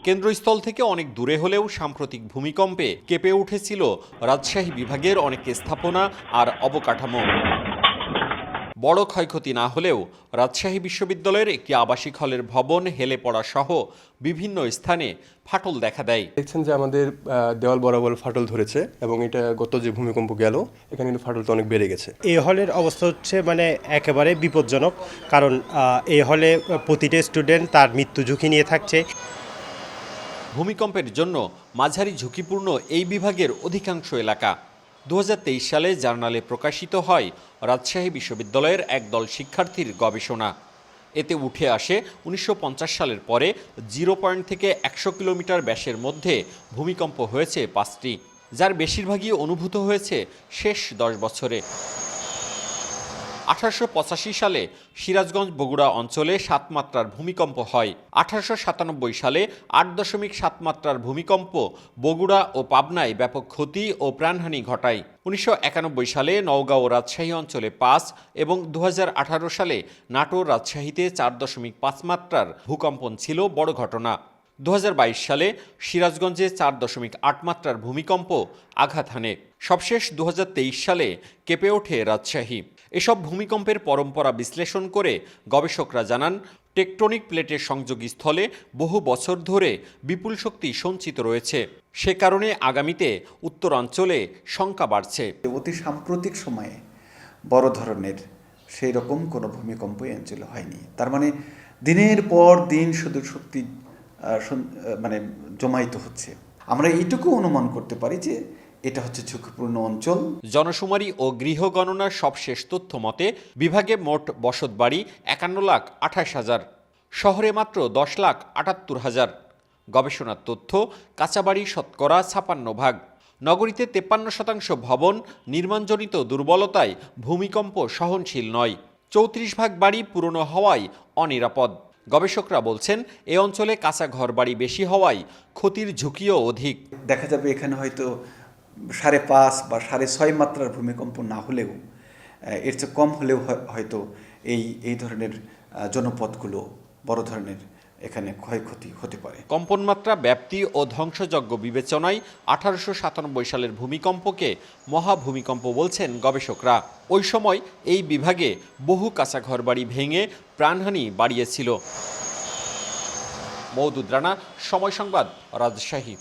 কেন্দ্রস্থল থেকে অনেক দূরে হলেও সাম্প্রতিক ভূমিকম্পে কেঁপে উঠেছিল রাজশাহী বিভাগের অনেক স্থাপনা আর অবকাঠামো। বড় ক্ষয়ক্ষতি না হলেও রাজশাহী বিশ্ববিদ্যালয়ের একটি আবাসিক হলের ভবন হেলে পড়া সহ বিভিন্ন স্থানে ফাটল দেখা দেয়। দেখছেন যে আমাদের দেওয়াল বরাবর ফাটল ধরেছে এবং এটা গত যে ভূমিকম্প গেল এখানে কিন্তু ফাটলটা অনেক বেড়ে গেছে। এই হলের অবস্থা হচ্ছে একেবারে বিপজ্জনক, কারণ এই হলে প্রতিটা স্টুডেন্ট তার মৃত্যু ঝুঁকি নিয়ে থাকছে। ভূমিকম্পের জন্য মাঝারি ঝুঁকিপূর্ণ এই বিভাগের অধিকাংশ এলাকা। 2023 সালে জার্নালে প্রকাশিত হয় রাজশাহী বিশ্ববিদ্যালয়ের একদল শিক্ষার্থীর গবেষণা। এতে উঠে আসে 1950 সালের পরে 0 পয়েন্ট থেকে 100 কিলোমিটার ব্যাসের মধ্যে ভূমিকম্প হয়েছে 5টি, যার বেশিরভাগই অনুভূত হয়েছে শেষ 10 বছরে। 1885 সালে সিরাজগঞ্জ বগুড়া অঞ্চলে 7 মাত্রার ভূমিকম্প হয়। 1897 সালে 8.7 মাত্রার ভূমিকম্প বগুড়া ও পাবনায় ব্যাপক ক্ষতি ও প্রাণহানি ঘটায়। 1991 সালে নওগাঁ ও রাজশাহী অঞ্চলে 5 এবং 2018 সালে নাটোর রাজশাহীতে 4.5 মাত্রার ভূকম্পন ছিল বড় ঘটনা। 2022 সালে সিরাজগঞ্জে 4.8 মাত্রার ভূমিকম্প আঘাত হানে। সবশেষ 2023 সালে কেঁপে ওঠে রাজশাহী। এসব ভূমিকম্পের পরম্পরা বিশ্লেষণ করে গবেষকরা জানান, টেকটনিক প্লেটের সংযোগস্থলে বহু বছর ধরে বিপুল শক্তি সঞ্চিত রয়েছে। সে কারণে আগামীতে উত্তরাঞ্চলে শঙ্কা বাড়ছে। অতি সাম্প্রতিক সময়ে বড় ধরনের সেই রকম কোনো ভূমিকম্প এই অঞ্চলে হয়নি। তার মানে দিনের পর দিন শুধু শক্তি জমায়িত হচ্ছে। আমরা এইটুকু অনুমান করতে পারি যে এটা হচ্ছে ঝুঁকিপূর্ণ অঞ্চল। জনশুমারি ও গৃহ গণনার সবশেষ তথ্য মতে বিভাগে মোট বসতবাড়ি 51,28,000, শহরে মাত্র 10,78,000। গবেষণার তথ্য, কাঁচাবাড়ি শতকরা 56%। নগরীতে 53% ভবন নির্মাণজনিত দুর্বলতায় ভূমিকম্প সহনশীল নয়। 34% বাড়ি পুরনো হওয়ায় অনিরাপদ। গবেষকরা বলছেন, এ অঞ্চলে কাঁচা ঘরবাড়ি বেশি হওয়ায় ক্ষতির ঝুঁকিও অধিক। দেখা যাবে এখানে হয়তো 5.5 বা 6.5 মাত্রার ভূমিকম্প না হলেও এর চেয়ে কম হলেও হয়তো এই ধরনের জনপদগুলো বড় ধরনের এখানে ক্ষয়ক্ষতি হতে পারে। কম্পনমাত্রা, ব্যাপ্তি ও ধ্বংসযজ্ঞ বিবেচনায় 1897 সালের ভূমিকম্পকে মহাভূমিকম্প বলছেন গবেষকরা। ওই সময় এই বিভাগে বহু কাঁচা ঘরবাড়ি ভেঙে প্রাণহানি বাড়িয়েছিল। মওদুদ রানা, সময় সংবাদ, রাজশাহী।